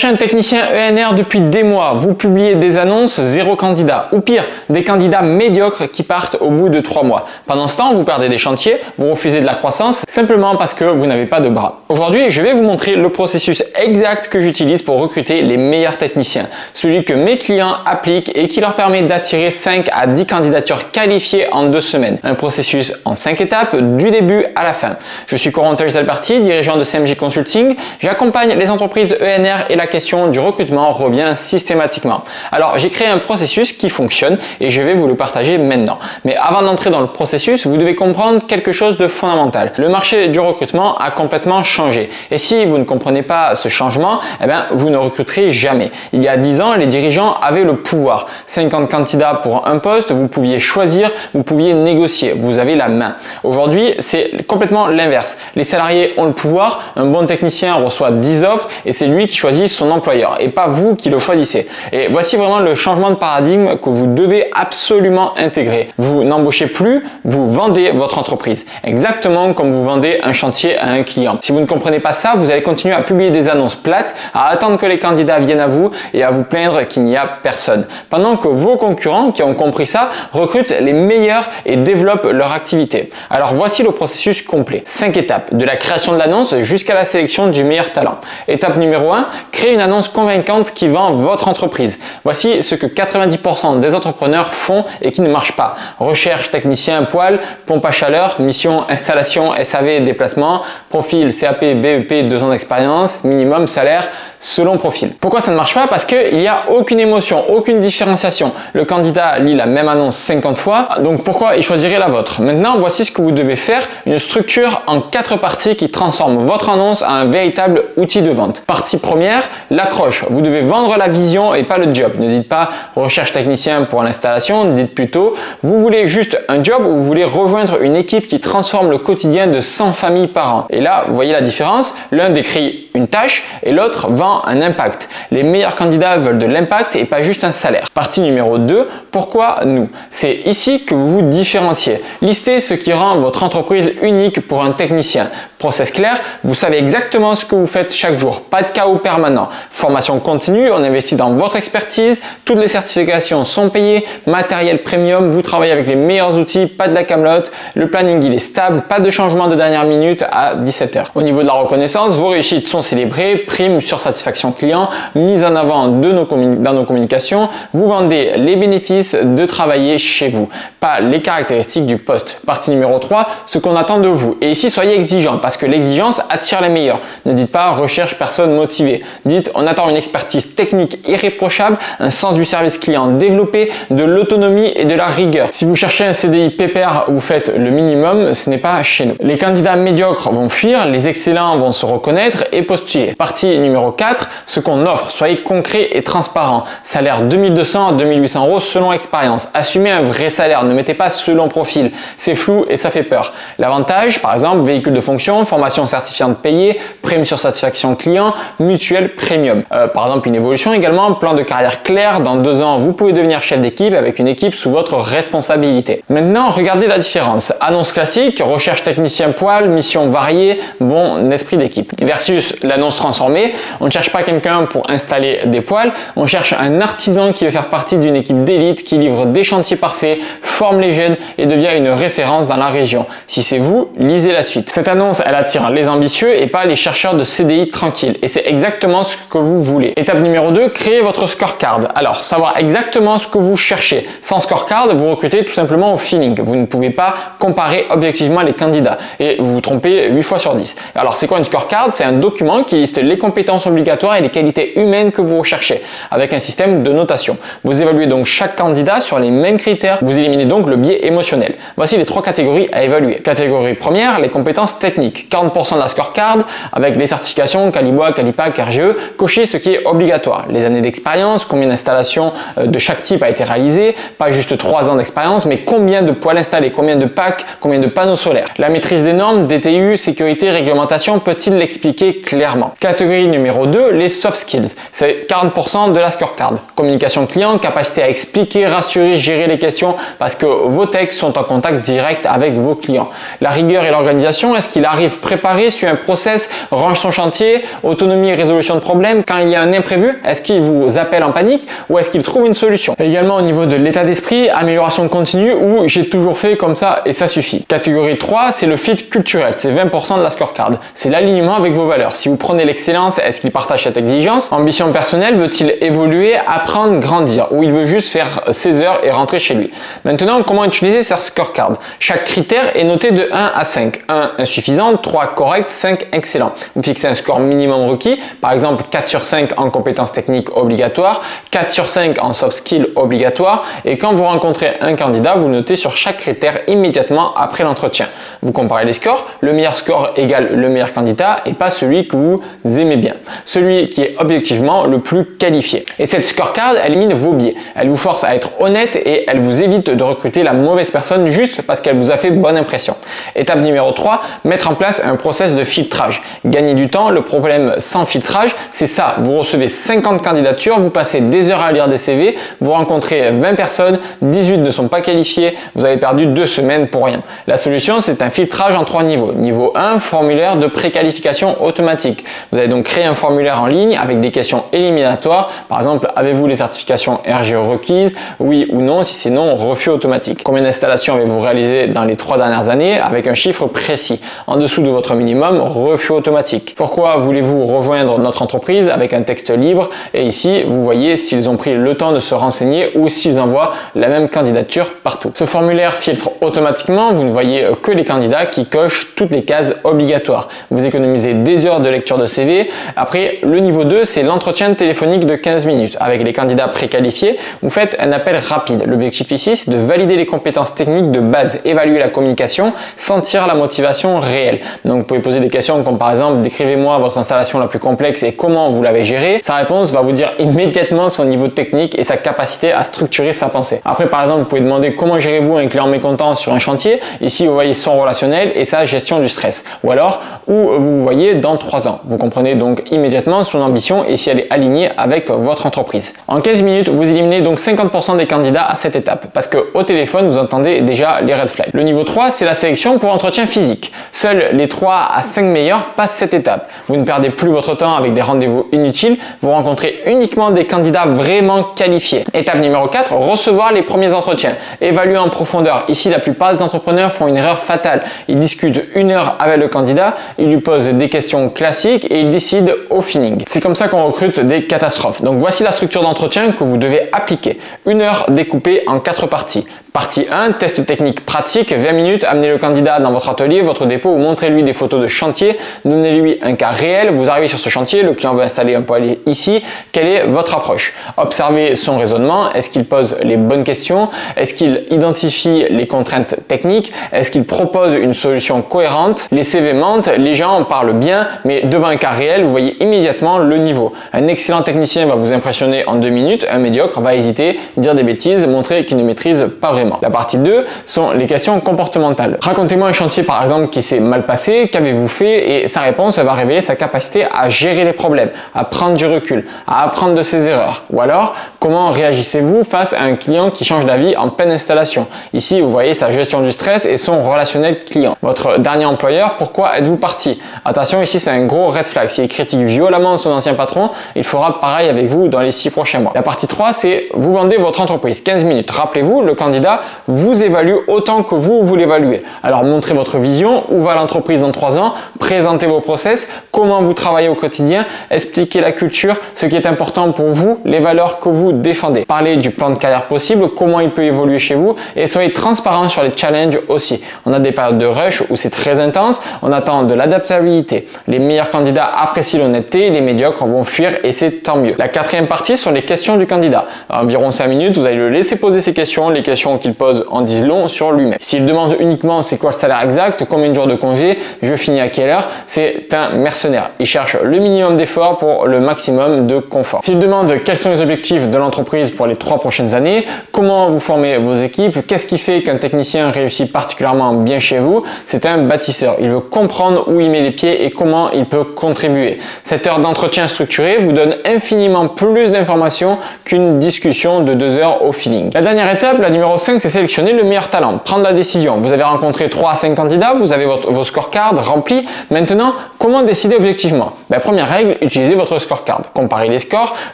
cherchez un technicien ENR depuis des mois, vous publiez des annonces, 0 candidat. Ou pire, des candidats médiocres qui partent au bout de 3 mois. Pendant ce temps, vous perdez des chantiers, vous refusez de la croissance, simplement parce que vous n'avez pas de bras. Aujourd'hui, je vais vous montrer le processus exact que j'utilise pour recruter les meilleurs techniciens. Celui que mes clients appliquent et qui leur permet d'attirer 5 à 10 candidatures qualifiées en 2 semaines. Un processus en 5 étapes, du début à la fin. Je suis Corentin Alberti, dirigeant de CMJ Consulting. J'accompagne les entreprises ENR et la question du recrutement revient systématiquement. Alors, j'ai créé un processus qui fonctionne et je vais vous le partager maintenant. Mais avant d'entrer dans le processus, vous devez comprendre quelque chose de fondamental. Le marché du recrutement a complètement changé. Et si vous ne comprenez pas ce changement, eh bien, vous ne recruterez jamais. Il y a 10 ans, les dirigeants avaient le pouvoir. 50 candidats pour un poste, vous pouviez choisir, vous pouviez négocier. Vous avez la main. Aujourd'hui, c'est complètement l'inverse. Les salariés ont le pouvoir, un bon technicien reçoit 10 offres et c'est lui qui choisit son employeur et pas vous qui le choisissez. Et voici vraiment le changement de paradigme que vous devez absolument intégrer. Vous n'embauchez plus, vous vendez votre entreprise. Exactement comme vous vendez un chantier à un client. Si vous ne comprenez pas ça, vous allez continuer à publier des annonces plates, à attendre que les candidats viennent à vous et à vous plaindre qu'il n'y a personne. Pendant que vos concurrents qui ont compris ça recrutent les meilleurs et développent leur activité. Alors voici le processus complet. 5 étapes, de la création de l'annonce jusqu'à la sélection du meilleur talent. Étape numéro 1, créer une annonce convaincante qui vend votre entreprise. Voici ce que 90% des entrepreneurs font et qui ne marche pas. Recherche technicien poêle, pompe à chaleur, mission installation SAV déplacement, profil CAP BEP 2 ans d'expérience, minimum salaire selon profil. Pourquoi ça ne marche pas? Parce qu'il n'y a aucune émotion, aucune différenciation. Le candidat lit la même annonce 50 fois, donc pourquoi il choisirait la vôtre? Maintenant, voici ce que vous devez faire, une structure en 4 parties qui transforme votre annonce en un véritable outil de vente. Partie première, l'accroche. Vous devez vendre la vision et pas le job. Ne dites pas recherche technicien pour l'installation, dites plutôt vous voulez juste un job ou vous voulez rejoindre une équipe qui transforme le quotidien de 100 familles par an. Et là, vous voyez la différence, l'un décrit une tâche et l'autre vend un impact. Les meilleurs candidats veulent de l'impact et pas juste un salaire. Partie numéro 2, pourquoi nous? C'est ici que vous vous différenciez. Listez ce qui rend votre entreprise unique pour un technicien. Process clair, vous savez exactement ce que vous faites chaque jour. Pas de chaos permanent. Formation continue, on investit dans votre expertise, toutes les certifications sont payées, matériel premium, vous travaillez avec les meilleurs outils, pas de la camelote, le planning il est stable, pas de changement de dernière minute à 17h. Au niveau de la reconnaissance, vos réussites sont célébrées, primes sur satisfaction client, mise en avant dans nos communications, vous vendez les bénéfices de travailler chez vous, pas les caractéristiques du poste. Partie numéro 3, ce qu'on attend de vous. Et ici, soyez exigeant parce que l'exigence attire les meilleurs. Ne dites pas recherche personne motivée. Dites on attend une expertise technique irréprochable, un sens du service client développé, de l'autonomie et de la rigueur. Si vous cherchez un CDI pépère où vous faites le minimum, ce n'est pas chez nous. Les candidats médiocres vont fuir, les excellents vont se reconnaître et postuler. Partie numéro 4, ce qu'on offre. Soyez concret et transparent. Salaire 2200 à 2800 euros selon expérience. Assumez un vrai salaire, ne mettez pas selon profil. C'est flou et ça fait peur. L'avantage, par exemple, véhicule de fonction, formation certifiante payée, prime sur satisfaction client, mutuelle premium. Par exemple, une évolution également, plan de carrière clair. Dans 2 ans, vous pouvez devenir chef d'équipe avec une équipe sous votre responsabilité. Maintenant, regardez la différence. Annonce classique, recherche technicien poêle, mission variée, bon esprit d'équipe. Versus l'annonce transformée, on ne cherche pas quelqu'un pour installer des poêles, on cherche un artisan qui veut faire partie d'une équipe d'élite qui livre des chantiers parfaits, forme les jeunes et devient une référence dans la région. Si c'est vous, lisez la suite. Cette annonce, elle attire les ambitieux et pas les chercheurs de CDI tranquilles. Et c'est exactement ce que vous voulez. Étape numéro 2, créez votre scorecard. Alors, savoir exactement ce que vous cherchez. Sans scorecard, vous recrutez tout simplement au feeling. Vous ne pouvez pas comparer objectivement les candidats et vous vous trompez 8 fois sur 10. Alors, c'est quoi une scorecard? C'est un document qui liste les compétences obligatoires et les qualités humaines que vous recherchez avec un système de notation. Vous évaluez donc chaque candidat sur les mêmes critères. Vous éliminez donc le biais émotionnel. Voici les 3 catégories à évaluer. Catégorie première, les compétences techniques. 40% de la scorecard avec les certifications Calibois, Calipac, RGE. Cochez ce qui est obligatoire. Les années d'expérience, combien d'installations de chaque type a été réalisé, pas juste 3 ans d'expérience, mais combien de poêles installés, combien de packs, combien de panneaux solaires. La maîtrise des normes, DTU, sécurité, réglementation, peut-il l'expliquer clairement? Catégorie numéro 2, 2, les soft skills. C'est 40% de la scorecard. Communication client, capacité à expliquer, rassurer, gérer les questions parce que vos techs sont en contact direct avec vos clients. La rigueur et l'organisation, est-ce qu'il arrive préparé, suit un process, range son chantier, autonomie et résolution de problèmes. Quand il y a un imprévu, est-ce qu'il vous appelle en panique ou est-ce qu'il trouve une solution? Et également au niveau de l'état d'esprit, amélioration continue ou j'ai toujours fait comme ça et ça suffit. Catégorie 3, c'est le fit culturel, c'est 20% de la scorecard. C'est l'alignement avec vos valeurs. Si vous prenez l'excellence, est-ce qu'il partage cette exigence? Ambition personnelle, veut-il évoluer, apprendre, grandir ou il veut juste faire ses heures et rentrer chez lui? Maintenant, comment utiliser cette scorecard? Chaque critère est noté de 1 à 5. 1 insuffisant, 3 correct, 5 excellent. Vous fixez un score minimum requis, par exemple 4 sur 5 en compétences techniques obligatoires, 4 sur 5 en soft skills obligatoires et quand vous rencontrez un candidat, vous notez sur chaque critère immédiatement après l'entretien. Vous comparez les scores, le meilleur score égale le meilleur candidat et pas celui que vous aimez bien, celui qui est objectivement le plus qualifié. Et cette scorecard élimine vos biais, elle vous force à être honnête et elle vous évite de recruter la mauvaise personne juste parce qu'elle vous a fait bonne impression. Étape numéro 3, mettre en place un process de filtrage. Gagner du temps, le problème sans filtrage, c'est ça, vous recevez 50 candidatures, vous passez des heures à lire des CV, vous rencontrez 20 personnes, 18 ne sont pas qualifiées, vous avez perdu 2 semaines pour rien. La solution, c'est un filtrage en 3 niveaux. Niveau 1, formulaire de préqualification automatique. Vous allez donc créer un formulaire en ligne avec des questions éliminatoires. Par exemple, avez-vous les certifications RGE requises? Oui ou non? Si c'est non, refus automatique. Combien d'installations avez-vous réalisé dans les 3 dernières années? Avec un chiffre précis. En dessous de votre minimum, refus automatique. Pourquoi voulez-vous rejoindre notre entreprise? Avec un texte libre. Et ici, vous voyez s'ils ont pris le temps de se renseigner ou s'ils envoient la même candidature partout. Ce formulaire filtre automatiquement. Vous ne voyez que les candidats qui cochent toutes les cases obligatoires. Vous économisez des heures de lecture de CV. Après, le niveau 2, c'est l'entretien téléphonique de 15 minutes. Avec les candidats préqualifiés, vous faites un appel rapide. L'objectif ici, c'est de valider les compétences techniques de base, évaluer la communication, sentir la motivation réelle. Donc, vous pouvez poser des questions comme par exemple, décrivez-moi votre installation la plus complexe et comment vous l'avez gérée. Sa réponse va vous dire immédiatement son niveau technique et sa capacité à structurer sa pensée. Après, par exemple, vous pouvez demander comment gérez-vous un client mécontent sur un chantier. Ici, vous voyez son relationnel et sa gestion du stress. Ou alors, où vous voyez dans 3 ans. Vous comprenez donc immédiatement son ambition et si elle est alignée avec votre entreprise. En 15 minutes, vous éliminez donc 50% des candidats à cette étape parce que au téléphone, vous entendez déjà les red flags. Le niveau 3, c'est la sélection pour entretien physique. Seuls les 3 à 5 meilleurs passent cette étape. Vous ne perdez plus votre temps avec des rendez-vous inutiles. Vous rencontrez uniquement des candidats vraiment qualifiés. Étape numéro 4, recevoir les premiers entretiens. Évaluer en profondeur. Ici, la plupart des entrepreneurs font une erreur fatale. Ils discutent 1 heure avec le candidat, ils lui posent des questions classiques et ils décident au feeling. C'est comme ça qu'on recrute des catastrophes. Donc voici la structure d'entretien que vous devez appliquer. 1 heure découpée en 4 parties. Partie 1, test technique pratique, 20 minutes, amenez le candidat dans votre atelier, votre dépôt ou montrez-lui des photos de chantier, donnez-lui un cas réel, vous arrivez sur ce chantier, le client veut installer un poêle ici, quelle est votre approche? Observez son raisonnement, est-ce qu'il pose les bonnes questions? Est-ce qu'il identifie les contraintes techniques? Est-ce qu'il propose une solution cohérente? Les CV mentent, les gens en parlent bien, mais devant un cas réel, vous voyez immédiatement le niveau. Un excellent technicien va vous impressionner en 2 minutes, un médiocre va hésiter, dire des bêtises, montrer qu'il ne maîtrise pas vraiment. La partie 2 sont les questions comportementales. Racontez-moi un chantier par exemple qui s'est mal passé, qu'avez-vous fait? Et sa réponse va révéler sa capacité à gérer les problèmes, à prendre du recul, à apprendre de ses erreurs. Ou alors, comment réagissez-vous face à un client qui change d'avis en pleine installation? Ici, vous voyez sa gestion du stress et son relationnel client. Votre dernier employeur, pourquoi êtes-vous parti? Attention, ici c'est un gros red flag. S'il critique violemment son ancien patron, il fera pareil avec vous dans les 6 prochains mois. La partie 3, c'est vous vendez votre entreprise. 15 minutes. Rappelez-vous, le candidat vous évalue autant que vous l'évaluez. Alors montrez votre vision, où va l'entreprise dans 3 ans, présentez vos process, comment vous travaillez au quotidien, expliquez la culture, ce qui est important pour vous, les valeurs que vous défendez. Parlez du plan de carrière possible, comment il peut évoluer chez vous et soyez transparent sur les challenges aussi. On a des périodes de rush où c'est très intense, on attend de l'adaptabilité. Les meilleurs candidats apprécient l'honnêteté, les médiocres vont fuir et c'est tant mieux. La 4e partie sont les questions du candidat. À environ 5 minutes, vous allez le laisser poser ses questions, les questions qu'il pose en disent long sur lui-même. S'il demande uniquement c'est quoi le salaire exact, combien de jours de congé, je finis à quelle heure, c'est un mercenaire. Il cherche le minimum d'effort pour le maximum de confort. S'il demande quels sont les objectifs de l'entreprise pour les 3 prochaines années, comment vous formez vos équipes, qu'est-ce qui fait qu'un technicien réussit particulièrement bien chez vous, c'est un bâtisseur. Il veut comprendre où il met les pieds et comment il peut contribuer. Cette heure d'entretien structuré vous donne infiniment plus d'informations qu'une discussion de 2 heures au feeling. La dernière étape, la numéro 5, c'est sélectionner le meilleur talent, prendre la décision. Vous avez rencontré 3 à 5 candidats, vous avez vos scorecards remplis. Maintenant, comment décider objectivement? Première règle, utilisez votre scorecard. Comparez les scores,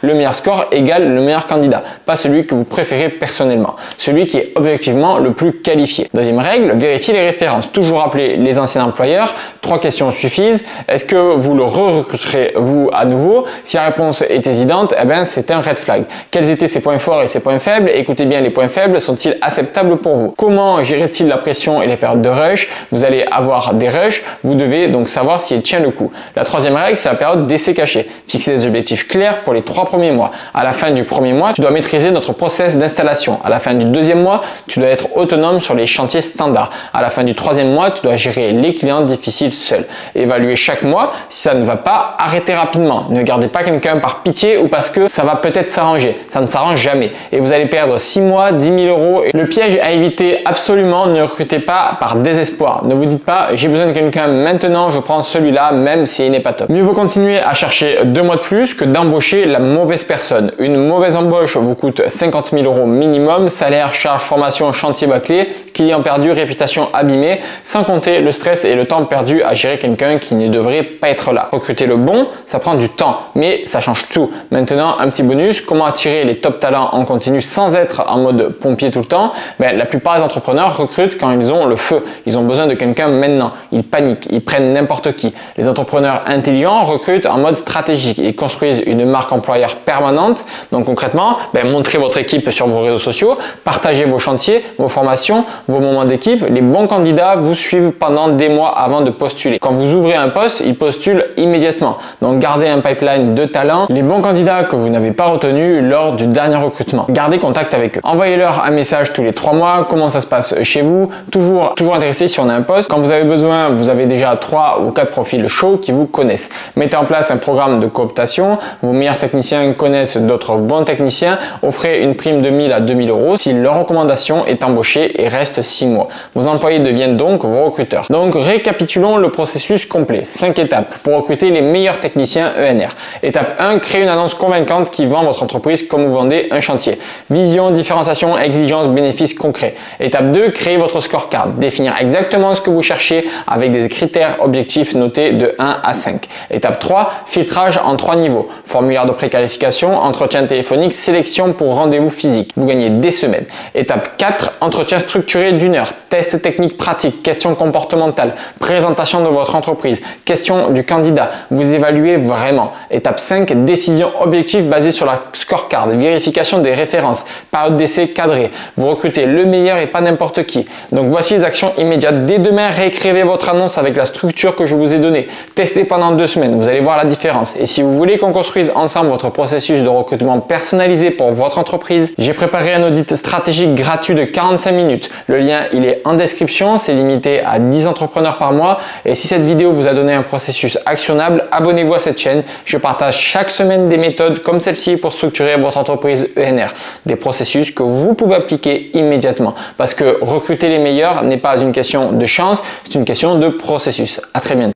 le meilleur score égale le meilleur candidat, pas celui que vous préférez personnellement, celui qui est objectivement le plus qualifié. Deuxième règle, vérifiez les références. Toujours appeler les anciens employeurs. 3 questions suffisent. Est-ce que vous le recruterez vous à nouveau? Si la réponse est hésitante, c'est un red flag. Quels étaient ses points forts et ses points faibles? Écoutez bien, les points faibles sont-ils acceptables pour vous? Comment gérer-t-il la pression et les périodes de rush? Vous allez avoir des rushs, vous devez donc savoir si elle tient le coup. La troisième règle, c'est la période d'essai caché. Fixez des objectifs clairs pour les 3 premiers mois. À la fin du premier mois, tu dois maîtriser notre process d'installation. À la fin du deuxième mois, tu dois être autonome sur les chantiers standards. À la fin du troisième mois, tu dois gérer les clients difficiles seul. Évaluez chaque mois. Si ça ne va pas, arrêtez rapidement. Ne gardez pas quelqu'un par pitié ou parce que ça va peut-être s'arranger. Ça ne s'arrange jamais. Et vous allez perdre 6 mois, 10 000 euros. Le piège à éviter absolument, ne recrutez pas par désespoir. Ne vous dites pas, j'ai besoin de quelqu'un maintenant, je prends celui-là, même s'il n'est pas top. Mieux vaut continuer à chercher 2 mois de plus que d'embaucher la mauvaise personne. Une mauvaise embauche vous coûte 50 000 euros minimum, salaire, charge, formation, chantier bâclé, client perdu, réputation abîmée, sans compter le stress et le temps perdu à gérer quelqu'un qui ne devrait pas être là. Recruter le bon, ça prend du temps, mais ça change tout. Maintenant, un petit bonus, comment attirer les top talents en continu sans être en mode pompier tout le temps? La plupart des entrepreneurs recrutent quand ils ont le feu. Ils ont besoin de quelqu'un maintenant. Ils paniquent, ils prennent n'importe qui. Les entrepreneurs intelligents recrutent en mode stratégique. Ils construisent une marque employeur permanente. Donc concrètement, montrez votre équipe sur vos réseaux sociaux, partagez vos chantiers, vos formations, vos moments d'équipe. Les bons candidats vous suivent pendant des mois avant de postuler. Quand vous ouvrez un poste, ils postulent immédiatement. Donc gardez un pipeline de talents. Les bons candidats que vous n'avez pas retenus lors du dernier recrutement, gardez contact avec eux. Envoyez-leur un message tous les 3 mois. Comment ça se passe chez vous? Toujours intéressé si on a un poste. Quand vous avez besoin, vous avez déjà 3 ou 4 profils chauds qui vous connaissent. Mettez en place un programme de cooptation. Vos meilleurs techniciens connaissent d'autres bons techniciens. Offrez une prime de 1000 à 2000 euros si leur recommandation est embauchée et reste 6 mois. Vos employés deviennent donc vos recruteurs. Donc récapitulons le processus complet. 5 étapes pour recruter les meilleurs techniciens ENR. Étape 1, créez une annonce convaincante qui vend votre entreprise comme vous vendez un chantier. Vision, différenciation, exigence, bénéfices concrets. Étape 2, créez votre scorecard. Définir exactement ce que vous cherchez avec des critères objectifs notés de 1 à 5. Étape 3, filtrage en 3 niveaux. Formulaire de préqualification, entretien téléphonique, sélection pour rendez-vous physique. Vous gagnez des semaines. Étape 4, entretien structuré d'1 heure. Test technique pratique, questions comportementales, présentation de votre entreprise, questions du candidat. Vous évaluez vraiment. Étape 5, décision objective basée sur la scorecard, vérification des références, période d'essai cadrée. Vous recrutez le meilleur et pas n'importe qui. Donc voici les actions immédiates. Dès demain, réécrivez votre annonce avec la structure que je vous ai donnée. Testez pendant 2 semaines, vous allez voir la différence. Et si vous voulez qu'on construise ensemble votre processus de recrutement personnalisé pour votre entreprise, j'ai préparé un audit stratégique gratuit de 45 minutes. Le lien, il est en description, c'est limité à 10 entrepreneurs par mois. Et si cette vidéo vous a donné un processus actionnable, abonnez-vous à cette chaîne. Je partage chaque semaine des méthodes comme celle-ci pour structurer votre entreprise ENR. Des processus que vous pouvez appliquer immédiatement. Parce que recruter les meilleurs n'est pas une question de chance, c'est une question de processus. À très bientôt.